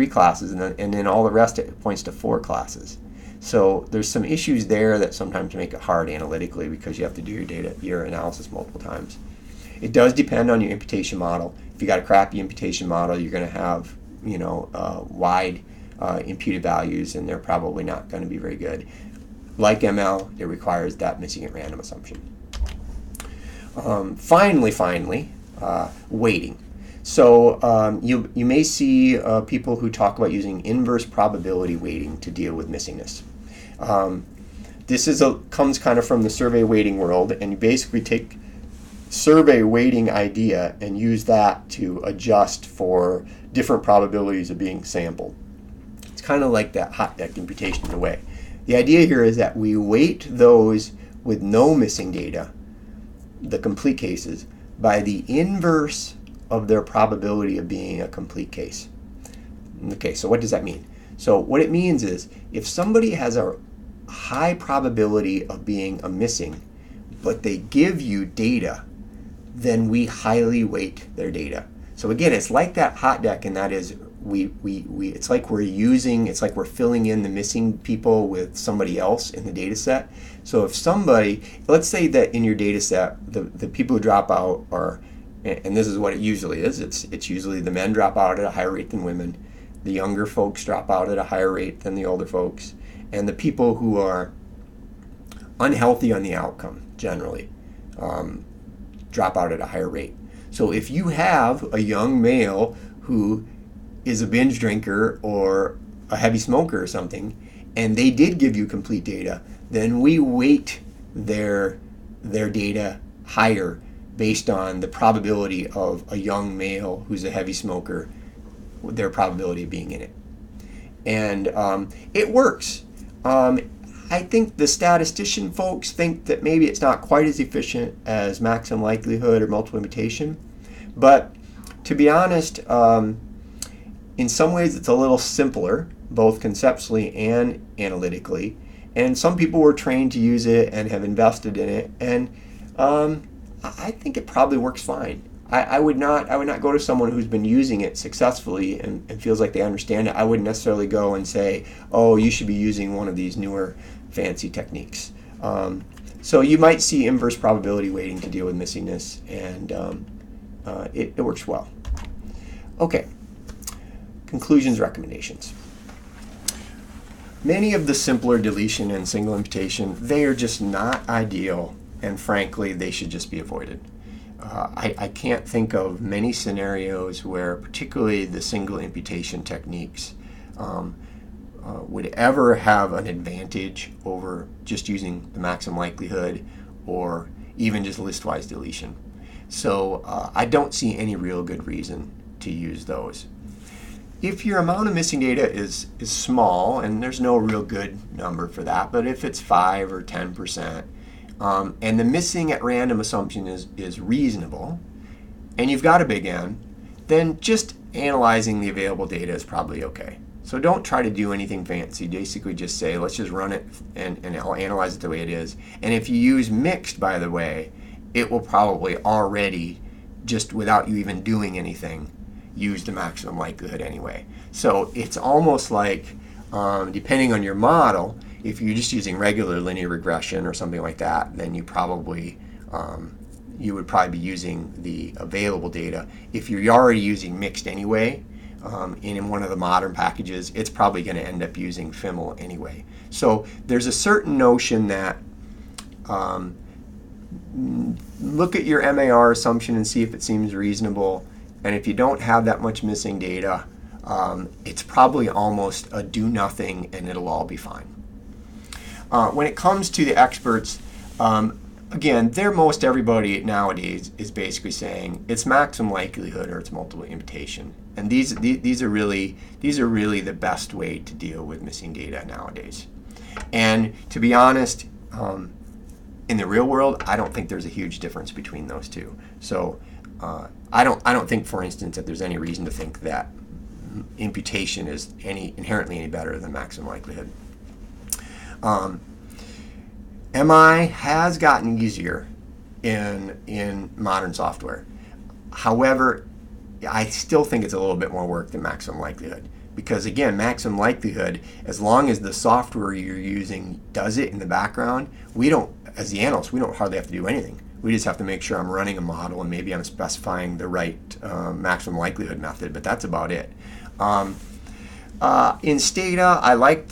classes, and then all the rest it points to 4 classes? So there's some issues there that sometimes make it hard analytically because you have to do your analysis multiple times. It does depend on your imputation model. If you got a crappy imputation model, you're going to have wide imputed values, and they're probably not going to be very good. Like ML, it requires that missing at random assumption. Finally, weighting. So you may see people who talk about using inverse probability weighting to deal with missingness. This comes kind of from the survey weighting world, and you basically take survey weighting idea and use that to adjust for different probabilities of being sampled. It's kind of like that hot deck imputation in a way. The idea here is that we weight those with no missing data, the complete cases, by the inverse of their probability of being a complete case. Okay, so what does that mean? So what it means is if somebody has a high probability of being a missing, but they give you data, then we highly weight their data. So again, it's like that hot deck, and that is it's like we're filling in the missing people with somebody else in the data set. So if somebody, let's say that in your data set, the people who drop out are, and this is what it usually is, it's usually the men drop out at a higher rate than women, the younger folks drop out at a higher rate than the older folks, and the people who are unhealthy on the outcome generally drop out at a higher rate. So if you have a young male who is a binge drinker or a heavy smoker or something, and they did give you complete data, then we weight their data higher based on the probability of a young male who's a heavy smoker, their probability of being in it. And it works. I think the statistician folks think that maybe it's not quite as efficient as maximum likelihood or multiple imputation, but to be honest, in some ways it's a little simpler, both conceptually and analytically, and some people were trained to use it and have invested in it, and I think it probably works fine. I would not go to someone who's been using it successfully and feels like they understand it. I wouldn't necessarily go and say, oh, you should be using one of these newer fancy techniques. So you might see inverse probability weighting to deal with missingness, and it works well. Okay, conclusions, recommendations. Many of the simpler deletion and single imputation, they are just not ideal, and frankly, they should just be avoided. I can't think of many scenarios where particularly the single imputation techniques would ever have an advantage over just using the maximum likelihood or even just listwise deletion. So I don't see any real good reason to use those. If your amount of missing data is small, and there's no real good number for that, but if it's 5 or 10%, and the missing at random assumption is reasonable, and you've got a big N, then just analyzing the available data is probably okay. So don't try to do anything fancy. Basically just say, let's just run it and I'll analyze it the way it is. And if you use mixed, by the way, it will probably already, just without you even doing anything, use the maximum likelihood anyway. So it's almost like, depending on your model, if you're just using regular linear regression or something like that, then you would probably be using the available data. If you're already using mixed anyway, in one of the modern packages, it's probably going to end up using FIML anyway. So there's a certain notion that look at your MAR assumption and see if it seems reasonable. And if you don't have that much missing data, it's probably almost a do nothing and it'll all be fine. When it comes to the experts, again, most everybody nowadays is basically saying it's maximum likelihood or it's multiple imputation, and these are really the best way to deal with missing data nowadays. And to be honest, in the real world, I don't think there's a huge difference between those two. So I don't think, for instance, that there's any reason to think that imputation is inherently any better than maximum likelihood. MI has gotten easier in modern software. However, I still think it's a little bit more work than maximum likelihood. Because again, maximum likelihood, as long as the software you're using does it in the background, as the analyst, we don't hardly have to do anything. We just have to make sure I'm running a model and maybe I'm specifying the right maximum likelihood method, but that's about it. In Stata, I like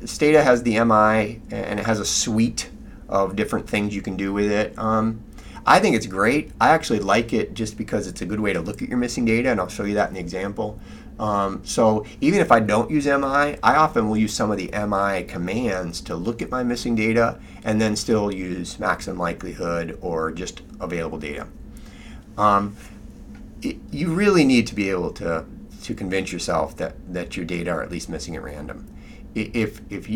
Stata has the MI and it has a suite of different things you can do with it. I think it's great. I actually like it just because it's a good way to look at your missing data, and I'll show you that in the example. So even if I don't use MI, I often will use some of the MI commands to look at my missing data and then still use maximum likelihood or just available data. You really need to be able to convince yourself that your data are at least missing at random. If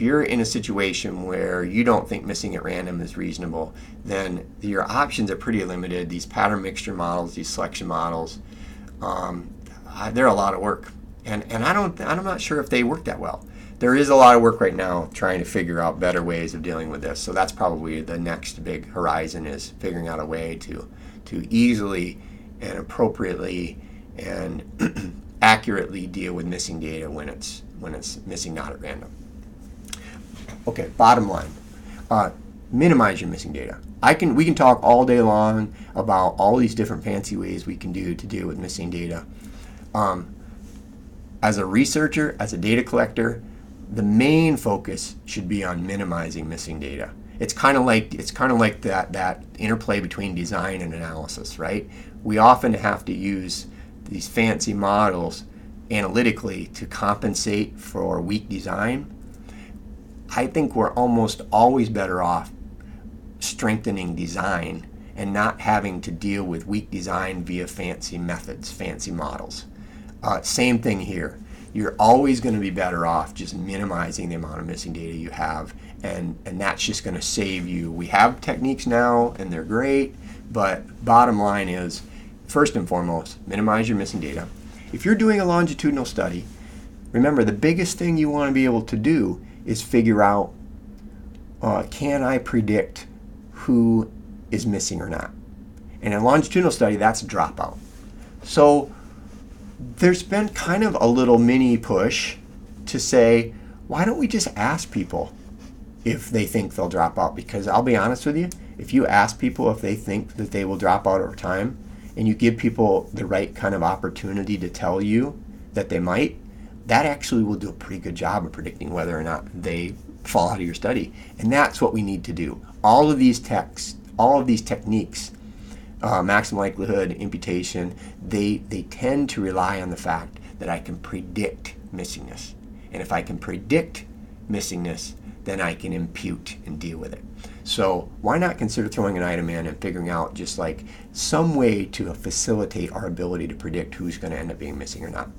you're in a situation where you don't think missing at random is reasonable, then your options are pretty limited. These pattern mixture models, these selection models, they're a lot of work, and I'm not sure if they work that well. There is a lot of work right now trying to figure out better ways of dealing with this. So that's probably the next big horizon, is figuring out a way to easily and appropriately and accurately deal with missing data when it's missing not at random. Okay, bottom line, minimize your missing data. We can talk all day long about all these different fancy ways we can do to deal with missing data. As a researcher, as a data collector, the main focus should be on minimizing missing data. It's kind of like that interplay between design and analysis, right? We often have to use these fancy models analytically to compensate for weak design. I think we're almost always better off strengthening design and not having to deal with weak design via fancy methods, fancy models. Same thing here. You're always going to be better off just minimizing the amount of missing data you have, and that's just going to save you. We have techniques now, and they're great, but bottom line is, first and foremost, minimize your missing data. If you're doing a longitudinal study, remember the biggest thing you want to be able to do is figure out, can I predict who is missing or not? And in a longitudinal study, that's a dropout. So there's been kind of a little mini push to say, why don't we just ask people if they think they'll drop out? Because I'll be honest with you, if you ask people if they think that they will drop out over time, and you give people the right kind of opportunity to tell you that they might, that actually will do a pretty good job of predicting whether or not they fall out of your study. And that's what we need to do. All of these techniques, maximum likelihood, imputation, they tend to rely on the fact that I can predict missingness. And if I can predict missingness, then I can impute and deal with it. So why not consider throwing an item in and figuring out just like some way to facilitate our ability to predict who's going to end up being missing or not.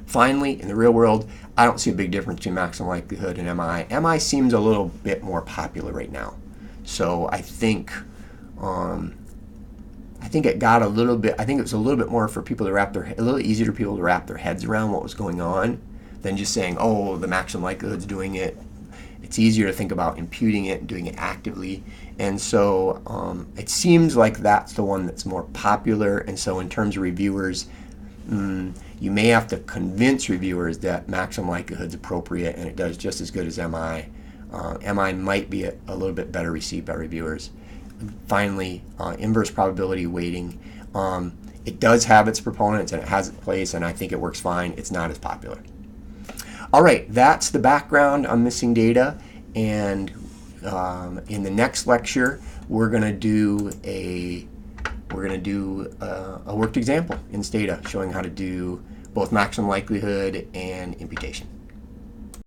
Finally, in the real world, I don't see a big difference between maximum likelihood and MI. MI seems a little bit more popular right now. So I think I think it got a little bit, I think it was a little bit more for people to a little easier for people to wrap their heads around what was going on than just saying, oh, the maximum likelihood's doing it. It's easier to think about imputing it and doing it actively. And so it seems like that's the one that's more popular. And so in terms of reviewers, you may have to convince reviewers that maximum likelihood's appropriate and it does just as good as MI. MI might be a little bit better received by reviewers. Finally, inverse probability weighting. It does have its proponents and it has its place, and I think it works fine. It's not as popular. All right, that's the background on missing data, and in the next lecture we're going to do a worked example in Stata showing how to do both maximum likelihood and imputation.